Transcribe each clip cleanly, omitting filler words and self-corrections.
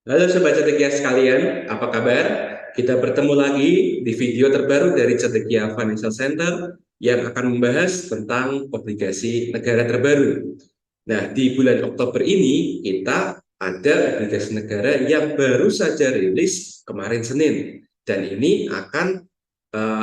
Halo Sobat Cedekia sekalian, apa kabar? Kita bertemu lagi di video terbaru dari Cedekia Financial Center yang akan membahas tentang obligasi negara terbaru. Nah, di bulan Oktober ini kita ada obligasi negara yang baru saja rilis kemarin Senin. Dan ini akan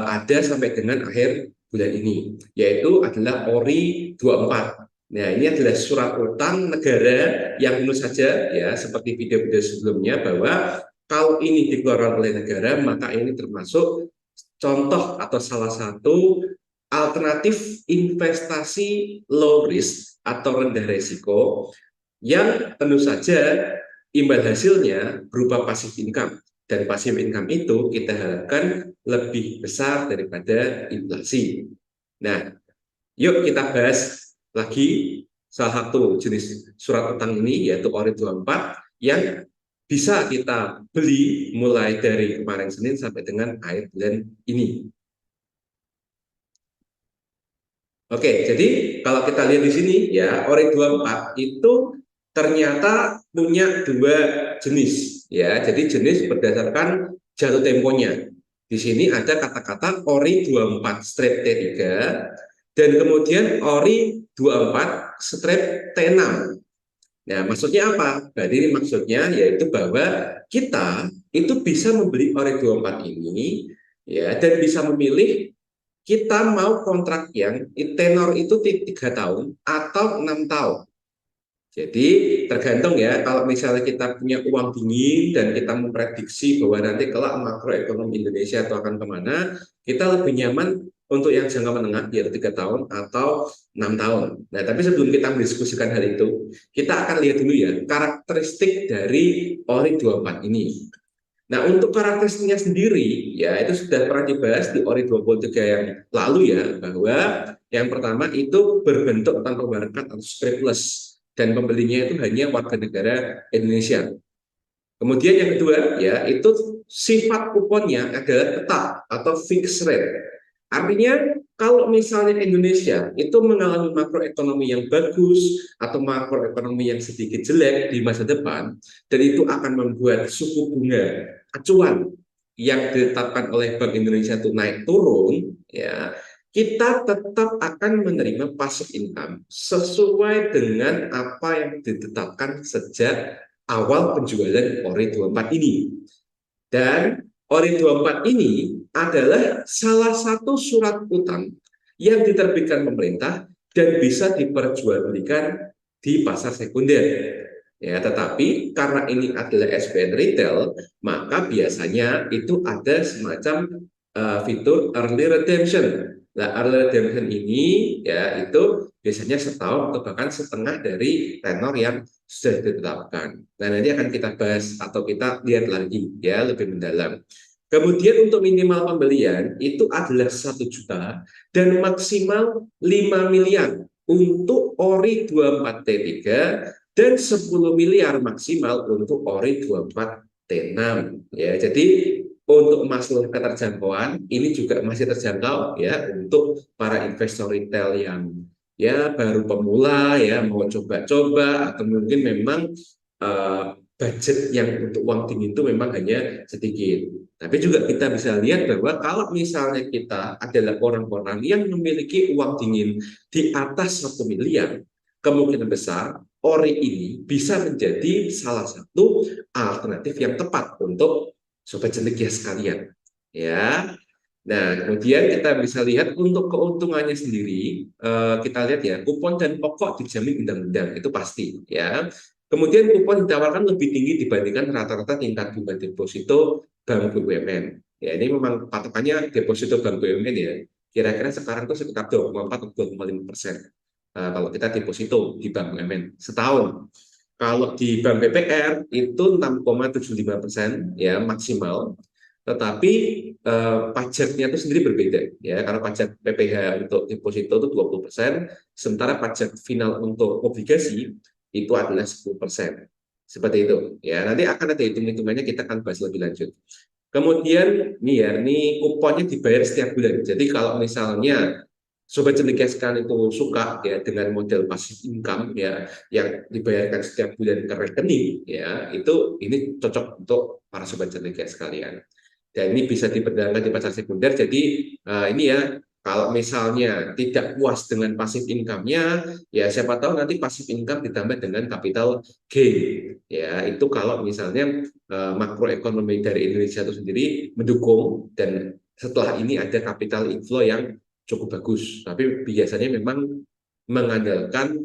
ada sampai dengan akhir bulan ini, yaitu adalah ORI 24. Nah, ini adalah surat utang negara yang tentu saja ya seperti video-video sebelumnya bahwa kalau ini dikeluarkan oleh negara maka ini termasuk contoh atau salah satu alternatif investasi low risk atau rendah risiko yang tentu saja imbal hasilnya berupa passive income. Dan passive income itu kita harapkan lebih besar daripada inflasi. Nah, yuk kita bahas lagi salah satu jenis surat utang ini yaitu ORI 24 yang bisa kita beli mulai dari kemarin Senin sampai dengan akhir bulan ini. Oke, jadi kalau kita lihat di sini ya, ORI 24 itu ternyata punya dua jenis ya. Jadi jenis berdasarkan jatuh temponya. Di sini ada kata-kata ORI 24 strip T3 dan kemudian ORI 24 strip T6. Nah, maksudnya apa? Berarti ini maksudnya yaitu bahwa kita itu bisa membeli ORI 24 ini ya dan bisa memilih kita mau kontrak yang tenor itu 3 tahun atau 6 tahun. Jadi tergantung ya, kalau misalnya kita punya uang dingin dan kita memprediksi bahwa nanti kelak makroekonomi Indonesia itu akan kemana, kita lebih nyaman untuk yang jangka menengah, yaitu 3 tahun atau 6 tahun. Nah, tapi sebelum kita mendiskusikan hal itu, kita akan lihat dulu ya, karakteristik dari ORI 24 ini. Nah, untuk karakteristiknya sendiri, ya itu sudah pernah dibahas di ORI 23 yang lalu ya, bahwa yang pertama itu berbentuk tanpa barangkat atau scriptless, dan pembelinya itu hanya warga negara Indonesia. Kemudian yang kedua, ya itu sifat kuponnya adalah tetap atau fixed rate. Artinya kalau misalnya Indonesia itu mengalami makroekonomi yang bagus atau makroekonomi yang sedikit jelek di masa depan, dan itu akan membuat suku bunga acuan yang ditetapkan oleh Bank Indonesia itu naik turun, ya kita tetap akan menerima passive income sesuai dengan apa yang ditetapkan sejak awal penjualan ORI 24 ini. Dan ORI 24 ini adalah salah satu surat utang yang diterbitkan pemerintah dan bisa diperjualbelikan di pasar sekunder. Ya, tetapi karena ini adalah SPN retail, maka biasanya itu ada semacam fitur early redemption. Nah, early redemption ini ya itu biasanya setahun atau bahkan setengah dari tenor yang sudah ditetapkan. Nah, nanti akan kita bahas atau kita lihat lagi ya lebih mendalam. Kemudian untuk minimal pembelian itu adalah 1 juta dan maksimal 5 miliar untuk ORI 24T3 dan 10 miliar maksimal untuk ORI 24T6 ya. Jadi untuk masalah keterjangkauan ini juga masih terjangkau ya untuk para investor retail yang ya baru pemula ya mau coba-coba atau mungkin memang budget yang untuk uang dingin itu memang hanya sedikit. Tapi juga kita bisa lihat bahwa kalau misalnya kita adalah orang-orang yang memiliki uang dingin di atas 1 miliar, kemungkinan besar ORI ini bisa menjadi salah satu alternatif yang tepat untuk sobat cendekia sekalian. Ya, nah, kemudian kita bisa lihat untuk keuntungannya sendiri, kita lihat ya, kupon dan pokok dijamin undang-undang, itu pasti ya. Kemudian kupon ditawarkan lebih tinggi dibandingkan rata-rata tingkat bunga deposito bank BUMN. Ya, ini memang patokannya deposito bank BUMN ya. Kira-kira sekarang tuh sekitar 2,4 atau 2,5%. Kalau kita deposito di bank BUMN setahun. Kalau di bank BPR itu 6,75% ya maksimal, tetapi pajaknya itu sendiri berbeda ya, karena pajak PPh untuk deposito itu 20%, sementara pajak final untuk obligasi itu adalah 10%. Seperti itu ya, nanti akan ada hitung-hitungannya, kita akan bahas lebih lanjut. Kemudian nih ya, ini kuponnya dibayar setiap bulan. Jadi kalau misalnya sobat cendekia sekalian itu suka ya dengan model passive income ya yang dibayarkan setiap bulan ke rekening ya, itu ini cocok untuk para sobat cendekia sekalian. Dan ini bisa diperdalamkan di pasar sekunder. Jadi ini ya, kalau misalnya tidak puas dengan passive income-nya, ya siapa tahu nanti passive income ditambah dengan capital gain. Ya, itu kalau misalnya makroekonomi dari Indonesia itu sendiri mendukung dan setelah ini ada capital inflow yang cukup bagus. Tapi biasanya memang mengandalkan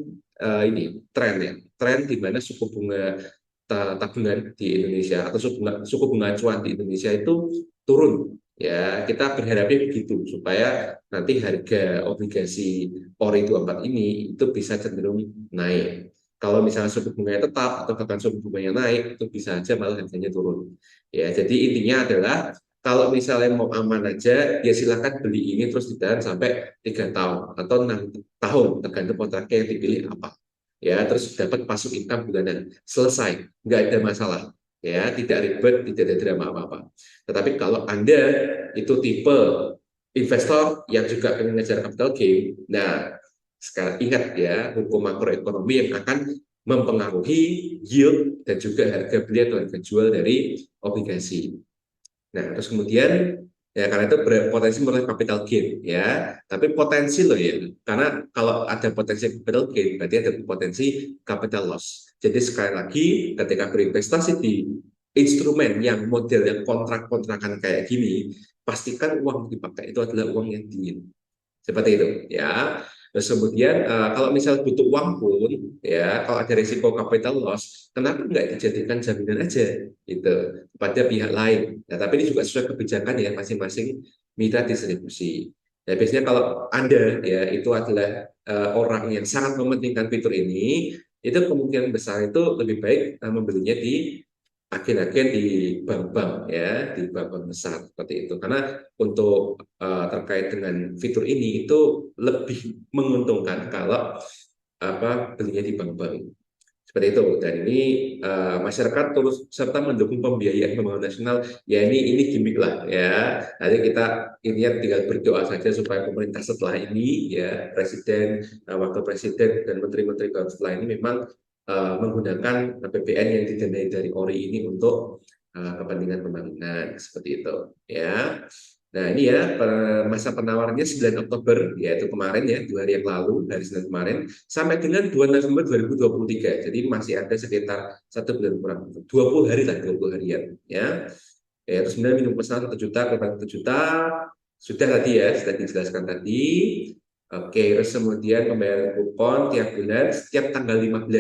ini tren ya, tren di mana suku bunga tabungan di Indonesia atau suku bunga acuan di Indonesia itu turun ya, kita berharapnya begitu supaya nanti harga obligasi ORI 24 ini itu bisa cenderung naik. Kalau misalnya suku bunganya tetap atau bahkan suku bunganya naik, itu bisa aja malah harganya turun ya. Jadi intinya adalah kalau misalnya mau aman aja, ya silakan beli ini terus ditahan sampai 3 tahun atau 6 tahun, tergantung kontraknya yang dipilih apa. Ya, terus dapat pasuk income bulanan, selesai, nggak ada masalah. Ya, tidak ribet, tidak ada drama apa-apa. Tetapi kalau Anda itu tipe investor yang juga ingin mengejar capital gain, nah sekarang ingat ya, hukum makroekonomi yang akan mempengaruhi yield dan juga harga beli atau harga jual dari obligasi. Nah, terus kemudian ya karena itu berpotensi memperoleh capital gain ya, tapi potensi loh ya, karena kalau ada potensi capital gain berarti ada potensi capital loss. Jadi sekali lagi ketika berinvestasi di instrumen yang model yang kontrak-kontrakan kayak gini, pastikan uang dipakai itu adalah uang yang dingin. Seperti itu ya. Terus kemudian kalau misal butuh uang pun ya, kalau ada risiko capital loss, kenapa nggak dijadikan jaminan aja gitu pada pihak lain. Nah, tapi ini juga sesuai kebijakan ya masing-masing mitra distribusi. Nah, biasanya kalau Anda ya itu adalah orang yang sangat mementingkan fitur ini, itu kemungkinan besar itu lebih baik membelinya di agen-agen di bank-bank ya, di bank-bank besar seperti itu. Karena untuk terkait dengan fitur ini itu lebih menguntungkan kalau belinya di bank-bank seperti itu. Dan ini masyarakat terus serta mendukung pembiayaan pembangunan nasional. Ya ini gimmick lah ya. Nanti kita intinya tinggal berdoa saja supaya pemerintah setelah ini ya, presiden, wakil presiden dan menteri-menteri baru setelah ini memang menggunakan APBN yang didanai dari ORI ini untuk kepentingan pembangunan seperti itu ya. Nah ini ya masa penawarannya 9 Oktober yaitu kemarin ya, 2 hari yang lalu dari Senin kemarin sampai dengan 2 November 2023. Jadi masih ada sekitar 1 bulan kurang 20 hari lah, 20 harian ya. Ya terus kemudian minimum pesanan 1 juta ke 1 juta sudah tadi ya, sudah dijelaskan tadi. Oke, terus kemudian pembayaran kupon tiap bulan setiap tanggal 15.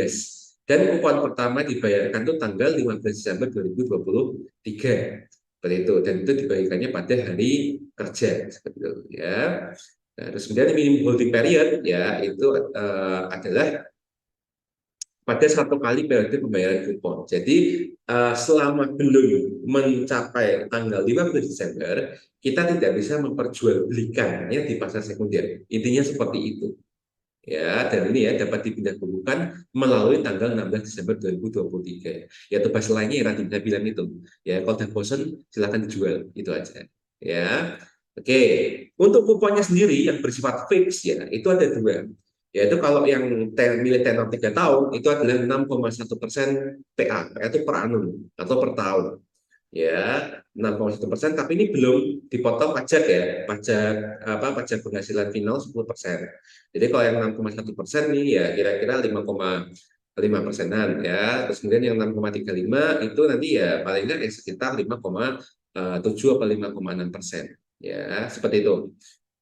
Dan kupon pertama dibayarkan tuh tanggal 15 Desember 2023. Seperti itu. Dan itu dibagikannya pada hari kerja. Seperti itu ya. Nah, terus kemudian minimum holding period ya itu adalah pada 1 kali periode pembayaran kupon. Jadi selama belum mencapai tanggal 15 Desember, kita tidak bisa memperjualbelikannya di pasar sekunder. Intinya seperti itu. Ya, dan ini ya dapat dipindah-bukukan melalui tanggal 16 Desember 2023. Ya, tugas lainnya yang tadi saya bilang itu. Ya, kalau udah bosan silakan dijual, itu aja. Ya. Oke, untuk kuponnya sendiri yang bersifat fix ya, itu ada dua. Yaitu kalau yang milih tenor 3 tahun itu adalah 6,1% PA, itu per annum atau per tahun. Ya, 6,1%, tapi ini belum dipotong pajak ya, pajak penghasilan final 10%. Jadi kalau yang 6,1% nih ya kira-kira 5,5%-an ya. Terus kemudian yang 6,35 itu nanti ya paling nggak ya sekitar 5,7 atau 5,6%. Ya, seperti itu.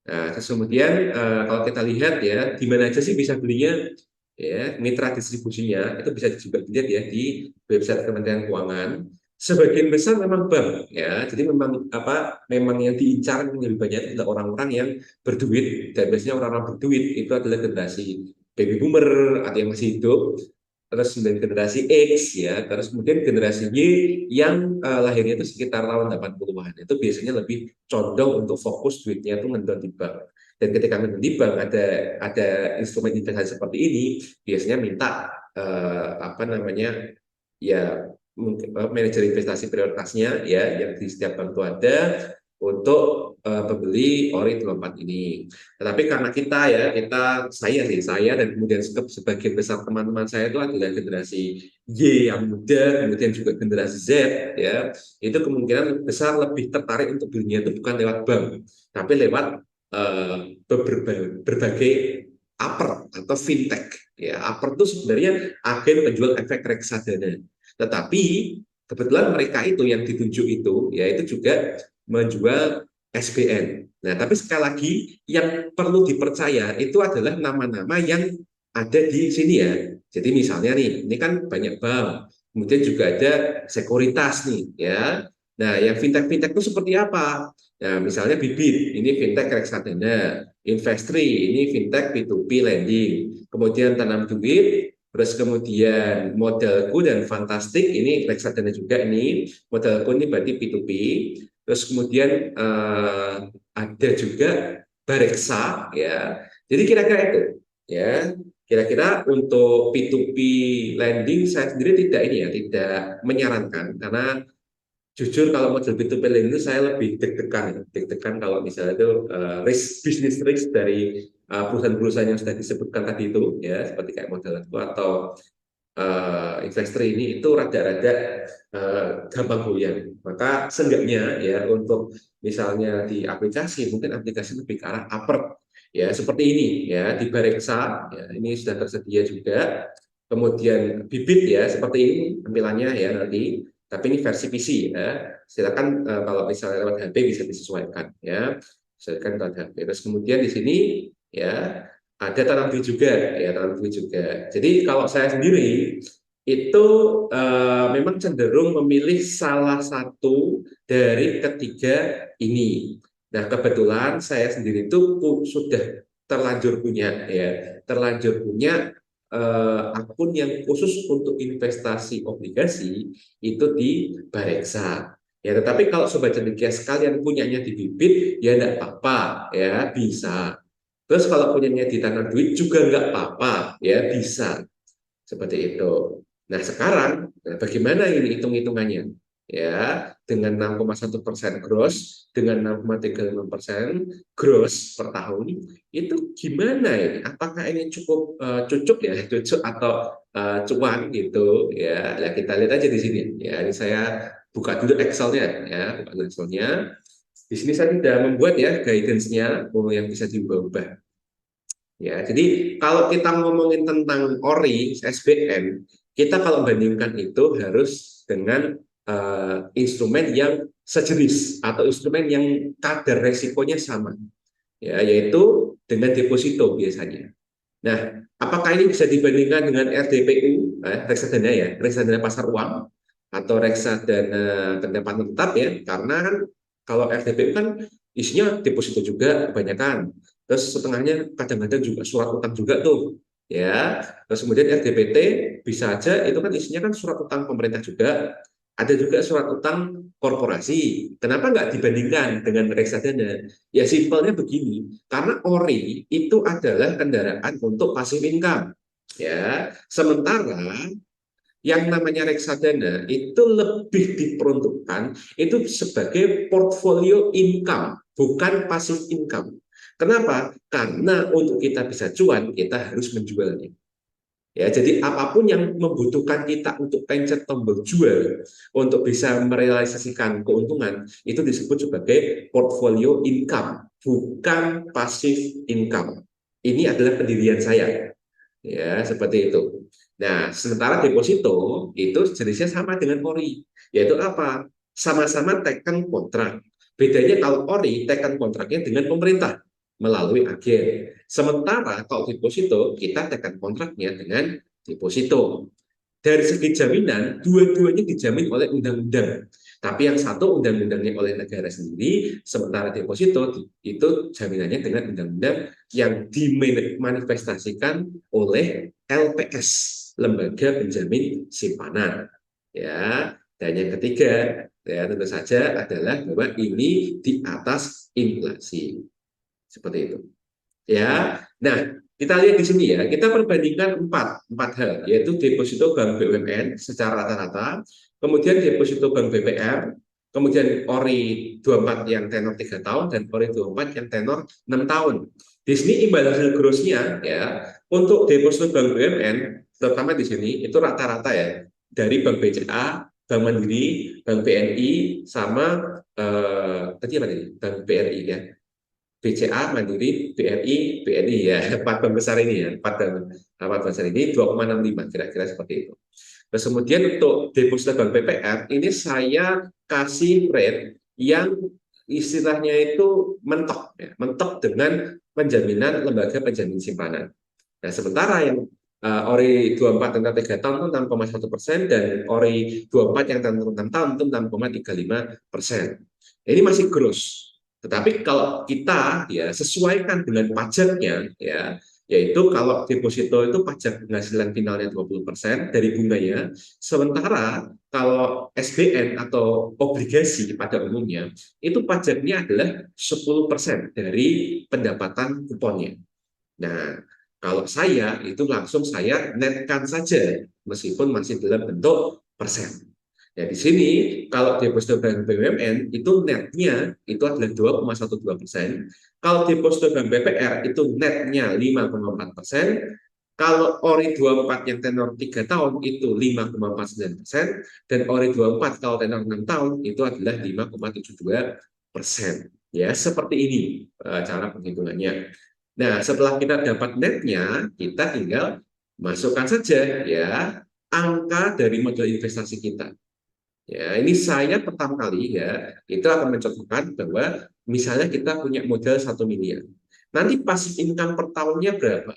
Nah, terus kemudian kalau kita lihat ya, di mana aja sih bisa belinya? Ya, mitra distribusinya itu bisa juga dilihat ya di website Kementerian Keuangan. Sebagian besar memang bank ya, jadi memang yang diincar lebih banyak adalah orang-orang yang berduit, dan biasanya orang-orang berduit itu adalah generasi baby boomer atau yang masih hidup, terus kemudian generasi X ya, terus kemudian generasi Y yang lahirnya itu sekitar tahun 80-an. Itu biasanya lebih condong untuk fokus duitnya itu ngedon di bank. Dan ketika ngedon di bank ada instrumen investasi seperti ini, biasanya minta ya mungkin manajer investasi prioritasnya ya yang di setiap bank itu ada untuk pembeli Ori 24 ini. Tetapi karena saya dan kemudian sebagian besar teman-teman saya itu adalah generasi Y yang muda, kemudian juga generasi Z, ya, itu kemungkinan besar lebih tertarik untuk belinya itu bukan lewat bank, tapi lewat berbagai upper atau fintech. Ya, upper itu sebenarnya agen penjual efek reksadana. Tetapi kebetulan mereka itu yang ditunjuk itu, ya itu juga menjual SBN. Nah, tapi sekali lagi yang perlu dipercaya itu adalah nama-nama yang ada di sini ya. Jadi misalnya nih, ini kan banyak bank, kemudian juga ada sekuritas nih, ya. Nah, yang fintech-fintech itu seperti apa? Nah, misalnya Bibit, ini fintech reksadana, Investri, ini fintech P2P lending, kemudian Tanam Duit, terus kemudian Modelku dan Fantastik, ini reksadana juga ini, Modelku ini berarti P2P, terus kemudian ada juga Bareksa, ya. Jadi kira-kira itu, ya. Kira-kira untuk P2P lending saya sendiri tidak menyarankan karena jujur kalau model B2B lending itu saya lebih deg-degan kalau misalnya itu bisnis risk dari perusahaan-perusahaan yang sudah disebutkan tadi itu, ya, seperti kayak model itu atau investor ini itu rada-rada gampang goyang. Maka seenggaknya ya untuk misalnya di aplikasi, mungkin aplikasi lebih ke arah upper, ya seperti ini ya di Bareksa, ya, ini sudah tersedia juga. Kemudian Bibit ya seperti ini tampilannya ya nanti, tapi ini versi PC ya. Silakan kalau misalnya lewat HP bisa disesuaikan ya. Silakan lewat HP. Terus kemudian di sini ya ada tanam duit juga, ya tanam duit juga. Jadi kalau saya sendiri itu memang cenderung memilih salah satu dari ketiga ini. Nah, kebetulan saya sendiri itu sudah terlanjur punya akun yang khusus untuk investasi obligasi itu di Bareksa. Ya, tetapi kalau sobat cendekia sekalian punyanya di Bibit, ya enggak apa-apa, ya bisa. Terus kalau punyanya di tanah duit juga nggak apa-apa, ya bisa seperti itu. Nah sekarang, bagaimana ini hitung-hitungannya? Ya, dengan 6,1% gross, dengan 6,35% gross per tahun, itu gimana ini? Apakah ini cukup cucuk ya, cucuk atau cuan gitu? Ya, ya kita lihat aja di sini. Ya, ini saya buka dulu Excel-nya, ya, buka dulu Excel-nya. Di sini saya tidak membuat ya guidance-nya yang bisa diubah-ubah. Ya, jadi kalau kita ngomongin tentang ORI, SBN, kita kalau bandingkan itu harus dengan instrumen yang sejenis atau instrumen yang kadar resikonya sama, ya, yaitu dengan deposito biasanya. Nah, apakah ini bisa dibandingkan dengan RDPU, reksadana ya, reksadana pasar uang atau reksadana pendapatan tetap ya? Karena kan kalau RDPU kan isinya deposito juga kebanyakan. Terus setengahnya kadang-kadang juga surat utang juga tuh, ya. Terus kemudian RDPT bisa aja itu kan isinya kan surat utang pemerintah juga. Ada juga surat utang korporasi. Kenapa nggak dibandingkan dengan reksadana? Ya simpelnya begini, karena ORI itu adalah kendaraan untuk passive income. Ya, sementara yang namanya reksadana itu lebih diperuntukkan itu sebagai portfolio income, bukan passive income. Kenapa? Karena untuk kita bisa cuan, kita harus menjualnya. Ya, jadi apapun yang membutuhkan kita untuk pencet tombol jual untuk bisa merealisasikan keuntungan itu disebut sebagai portfolio income, bukan passive income. Ini adalah pendirian saya. Ya, seperti itu. Nah, sementara deposito itu jenisnya sama dengan ORI, yaitu apa? Sama-sama tekan kontrak. Bedanya kalau ORI tekan kontraknya dengan pemerintah melalui agen. Sementara kalau deposito kita tekan kontraknya dengan deposito. Dari segi jaminan, dua-duanya dijamin oleh undang-undang. Tapi yang satu undang-undangnya oleh negara sendiri, sementara deposito itu jaminannya dengan undang-undang yang dimanifestasikan oleh LPS, Lembaga Penjamin Simpanan. Ya, dan yang ketiga, ya tentu saja adalah bahwa ini di atas inflasi. Seperti itu. Ya, nah kita lihat di sini ya, kita perbandingkan empat hal, yaitu deposito bank BUMN secara rata-rata, kemudian deposito bank BPR, kemudian ori 24 yang tenor 3 tahun, dan ori 24 yang tenor 6 tahun. Di sini imbal hasil grossnya ya untuk deposito bank BUMN, terutama di sini itu rata-rata ya dari Bank BCA, Bank Mandiri, Bank BNI, sama tadi apa tadi? Bank BRI ya. BCA, Mandiri, BRI, BNI ya, empat bank besar ini ya, empat besar ini 2,65 kira-kira seperti itu. Terus kemudian untuk deposito bank BPR ini saya kasih rate yang istilahnya itu mentok, ya, mentok dengan penjaminan lembaga penjamin simpanan. Nah, sementara yang ori 24 tentang 3 tahun itu 6,1% dan ori 24 yang tentang 6 tahun itu 6,35%. Ini masih gross. Tetapi kalau kita ya sesuaikan dengan pajaknya ya, yaitu kalau deposito itu pajak penghasilan finalnya 20% dari bunganya, sementara kalau SBN atau obligasi pada umumnya itu pajaknya adalah 10% dari pendapatan kuponnya. Nah, kalau saya itu langsung saya netkan saja meskipun masih dalam bentuk persen. Ya, di sini kalau deposito bank BUMN itu netnya itu adalah 2,12%. Kalau deposito bank BPR itu netnya 5,4%. Kalau ori 24 yang tenor 3 tahun itu 5,49%. Dan ori 24 kalau tenor 6 tahun itu adalah 5,72%. Ya, seperti ini cara penghitungannya. Nah, setelah kita dapat netnya, kita tinggal masukkan saja ya angka dari modal investasi kita. Ya, ini saya pertama kali ya, itu akan mencontohkan bahwa misalnya kita punya modal 1 miliar. Nanti pasif income per tahunnya berapa?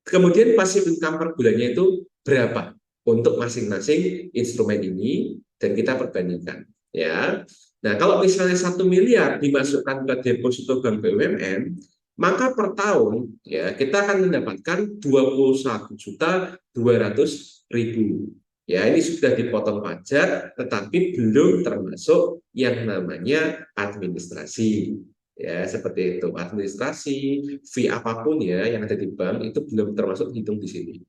Kemudian pasif income per bulannya itu berapa untuk masing-masing instrumen ini dan kita perbandingkan. Ya, nah kalau misalnya 1 miliar dimasukkan ke deposito bank BUMN, maka per tahun ya kita akan mendapatkan 21.200.000. Ya, ini sudah dipotong pajak, tetapi belum termasuk yang namanya administrasi. Ya, seperti itu. Administrasi, fee apapun ya yang ada di bank itu belum termasuk hitung di sini.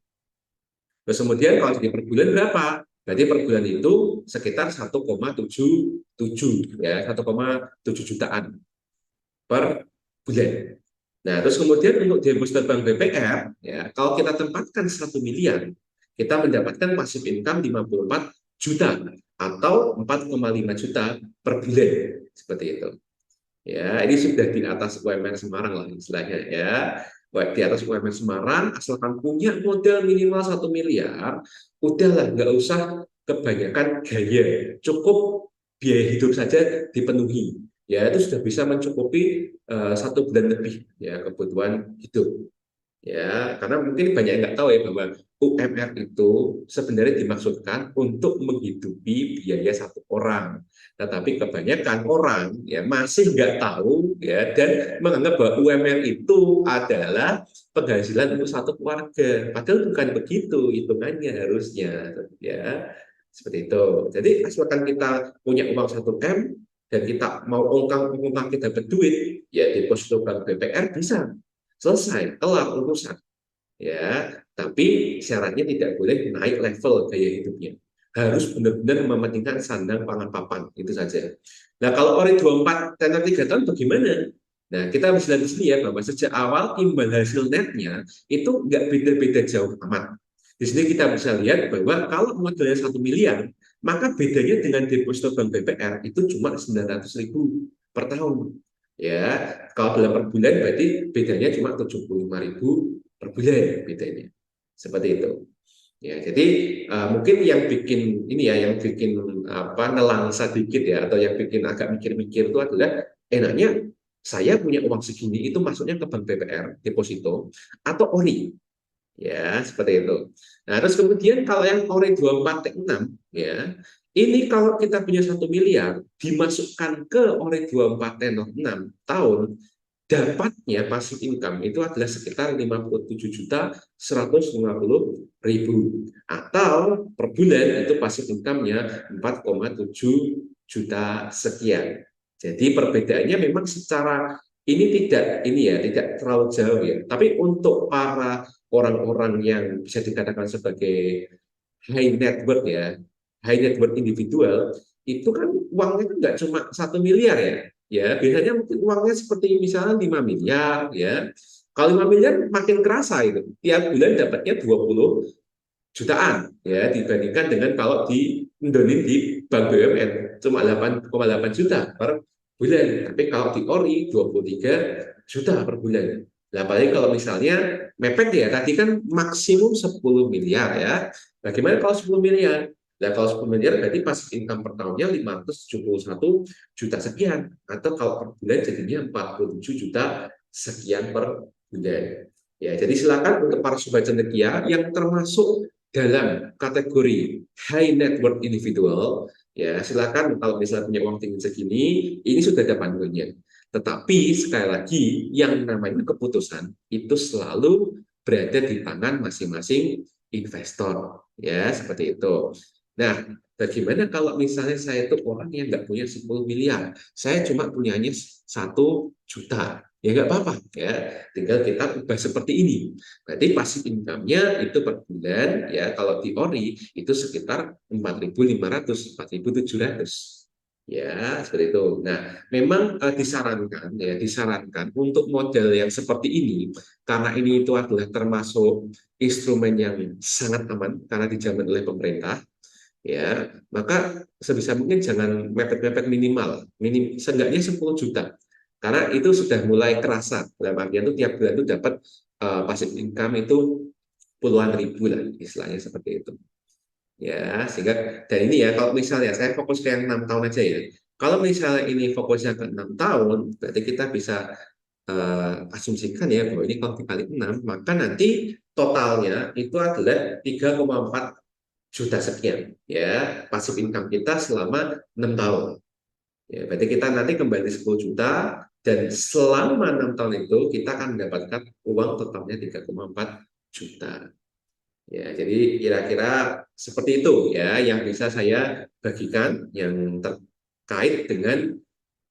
Terus kemudian kalau jadi per bulan berapa? Berarti per bulan itu sekitar 1,77 ya, 1,7 jutaan per bulan. Nah, terus kemudian untuk deposito bank BPR, ya, kalau kita tempatkan 1 miliar, kita mendapatkan passive income 54 juta atau 4,5 juta per bulan, seperti itu. Ya, ini sudah di atas UMR Semarang lah istilahnya ya. Di atas UMR Semarang, asalkan punya modal minimal 1 miliar, udahlah nggak usah kebanyakan gaya, cukup biaya hidup saja dipenuhi. Ya, itu sudah bisa mencukupi 1 bulan lebih ya kebutuhan hidup. Ya, karena mungkin banyak yang nggak tahu ya bahwa UMR itu sebenarnya dimaksudkan untuk menghidupi biaya satu orang. Tetapi kebanyakan orang ya masih nggak tahu ya dan menganggap bahwa UMR itu adalah penghasilan untuk satu keluarga. Padahal bukan begitu hitungannya harusnya ya. Seperti itu. Jadi asalkan kita punya uang 1 M dan kita mau ongkang kita dapat duit, ya deposito bank BPR bisa selesai, kelar urusan. Ya, tapi syaratnya tidak boleh naik level gaya hidupnya. Harus benar-benar mementingkan sandang pangan papan, itu saja. Nah, kalau ori 24 tenor 3 tahun bagaimana? Nah, kita bisa lihat di sini ya bahwa sejak awal imbal hasil netnya itu nggak beda-beda jauh amat. Di sini kita bisa lihat bahwa kalau modalnya 1 miliar, maka bedanya dengan deposito bank BPR itu cuma 900.000 per tahun. Ya, kalau dalam per bulan berarti bedanya cuma 75.000 per bulan bedanya. Seperti itu. Ya, jadi mungkin yang bikin ini ya, yang bikin apa nelangsa dikit ya, atau yang bikin agak mikir-mikir itu adalah enaknya saya punya uang segini itu masuknya ke bank BPR deposito atau ori. Ya, seperti itu. Nah, terus kemudian kalau yang ori 24T6 ya, ini kalau kita punya 1 miliar dimasukkan ke ori 24 tenor 6 tahun, dapatnya passive income itu adalah sekitar 57.150.000 atau per bulan itu passive income-nya 4,7 juta sekian. Jadi perbedaannya memang secara ini tidak terlalu jauh ya. Tapi untuk para orang-orang yang bisa dikatakan sebagai high net worth ya, high net worth individual, itu kan uangnya kan nggak cuma 1 miliar ya. Ya, biasanya mungkin uangnya seperti misalnya 5 miliar ya. Kalau 5 miliar makin kerasa itu. Tiap bulan dapatnya 20 jutaan ya dibandingkan dengan kalau di Indonesia di Bank BUMN cuma 8,8 juta per bulan. Tapi kalau di ORI 23 juta per bulan. Nah, apalagi kalau misalnya mepet ya, tadi kan maksimum 10 miliar ya. Bagaimana kalau 10 miliar? Nah, kalau 10 miliar berarti passive income per tahunnya 571 juta sekian. Atau kalau per bulan jadinya 47 juta sekian per bulan. Ya, jadi silakan untuk para sobat cendekia yang termasuk dalam kategori high net worth individual, ya silakan kalau misalnya punya uang tinggi segini, ini sudah ada panduannya. Tetapi sekali lagi yang namanya keputusan itu selalu berada di tangan masing-masing investor, ya seperti itu. Nah, bagaimana kalau misalnya saya itu orang yang nggak punya 10 miliar, saya cuma punyanya 1 juta, ya nggak apa-apa, ya tinggal kita ubah seperti ini. Berarti passive income-nya itu per bulan, ya kalau di ORI itu sekitar 4.500, 4.700. Ya, seperti itu. Nah, memang disarankan untuk model yang seperti ini karena ini itu adalah termasuk instrumen yang sangat aman karena dijamin oleh pemerintah, ya maka sebisa mungkin jangan mepet-mepet, seenggaknya 10 juta karena itu sudah mulai kerasa dalam artian itu tiap bulan itu dapat passive income itu puluhan ribu lah istilahnya seperti itu, ya sehingga dan ini ya kalau misalnya saya fokus ke yang 6 tahun aja ya, kalau misalnya ini fokusnya ke 6 tahun berarti kita bisa asumsikan ya bahwa ini kalau dikali 6 maka nanti totalnya itu adalah 3,4 juta sekian ya pasif income kita selama 6 tahun. Ya, berarti kita nanti kembali 10 juta dan selama 6 tahun itu kita akan mendapatkan uang totalnya 3,4 juta. Ya, jadi kira-kira seperti itu ya yang bisa saya bagikan yang terkait dengan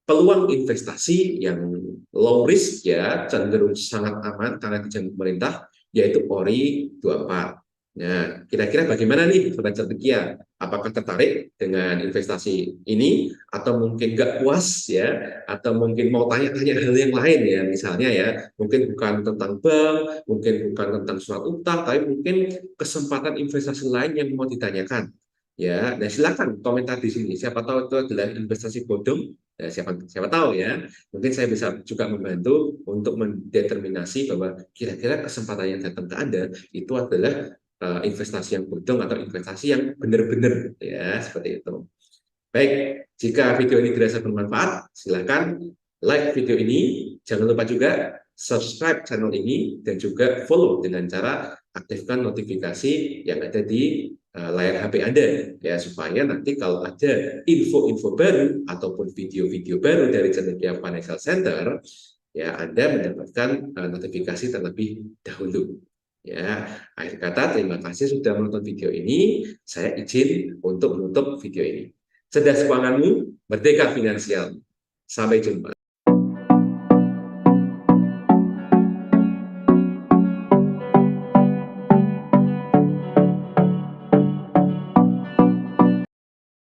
peluang investasi yang low risk ya cenderung sangat aman karena dijamin pemerintah yaitu ORI 24. Nah, kira-kira bagaimana nih Sobat Cendekia? Apakah tertarik dengan investasi ini atau mungkin nggak puas ya atau mungkin mau tanya-tanya hal yang lain ya misalnya ya mungkin bukan tentang bank, mungkin bukan tentang surat utang tapi mungkin kesempatan investasi lain yang mau ditanyakan. Ya, nah silakan komentar di sini. Siapa tahu itu adalah investasi bodong. Ya, siapa tahu ya. Mungkin saya bisa juga membantu untuk mendeterminasi bahwa kira-kira kesempatan yang datang ke Anda itu adalah investasi yang bodong atau investasi yang benar-benar ya seperti itu. Baik, jika video ini dirasa bermanfaat, silakan like video ini. Jangan lupa juga subscribe channel ini dan juga follow dengan cara aktifkan notifikasi yang ada di layar HP Anda ya supaya nanti kalau ada info-info baru ataupun video-video baru dari Cendekia Financial Center ya Anda mendapatkan notifikasi terlebih dahulu. Ya, akhir kata terima kasih sudah menonton video ini. Saya izin untuk menutup video ini. Cerdas keuanganmu, merdeka finansial. Sampai jumpa.